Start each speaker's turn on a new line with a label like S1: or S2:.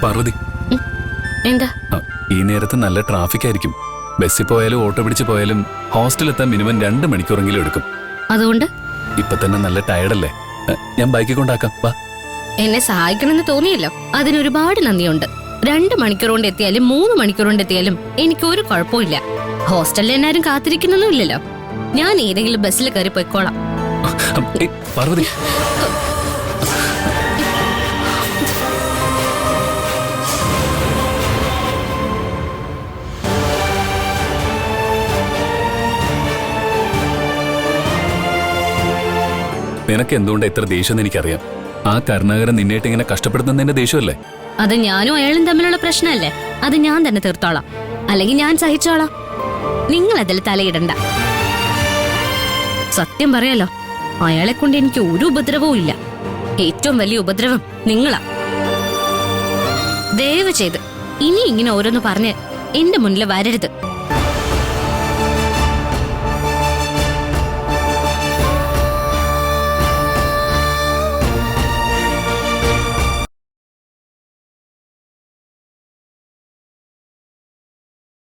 S1: പാർവതി,
S2: എന്താ
S1: ഈ നേരത്ത് നല്ല ട്രാഫിക് ആയിരിക്കും. ബസ്സിൽ പോയാലും ഓട്ടോ പിടിച്ച് പോയാലും ഹോസ്റ്റലെത്താൻ മിനിമം 2 മണിക്കൂറെങ്കിലും എടുക്കും.
S2: അതുകൊണ്ട്
S1: ഇപ്പൊ തന്നെ നല്ല ടയർഡല്ലേ? ഞാൻ ബൈക്കിൽ കൊണ്ടാക്കാം, വാ.
S2: എന്നെ സഹായിക്കണമെന്ന് തോന്നിയല്ലോ, അതിന് ഒരുപാട് നന്ദിയുണ്ട്. 2 മണിക്കൂർ കൊണ്ട് എത്തിയാലും 3 മണിക്കൂർ കൊണ്ട് എത്തിയാലും എനിക്കൊരു കുഴപ്പമില്ല. ഹോസ്റ്റലിൽ എന്നാരും കാത്തിരിക്കുന്നൊന്നുമില്ലല്ലോ. ഞാൻ ഏതെങ്കിലും ബസ്സിൽ കയറി പോയിക്കോളാം.
S1: പാർവതി, നിനക്ക് എന്തുകൊണ്ട് ഇത്ര ദേഷ്യം എനിക്കറിയാം. ആ കരുണാകരൻ നിന്നേട്ട് ഇങ്ങനെ കഷ്ടപ്പെടുത്തുന്നതിന്റെ ദേഷ്യമല്ലേ?
S2: അത് ഞാനും അയാളും തമ്മിലുള്ള പ്രശ്നമല്ലേ? അത് ഞാൻ തന്നെ തീർത്തോളാം, അല്ലെങ്കിൽ ഞാൻ സഹിച്ചോളാം. നിങ്ങൾ അതിൽ തലയിടണ്ട. സത്യം പറയാലോ, അയാളെ കൊണ്ട് എനിക്ക് ഒരു ഉപദ്രവവും ഇല്ല. ഏറ്റവും വലിയ ഉപദ്രവം നിങ്ങളാ. ദയവ് ചെയ്ത് ഇനി ഇങ്ങനെ ഓരോന്ന് പറഞ്ഞ് എന്റെ മുന്നിൽ വരരുത്.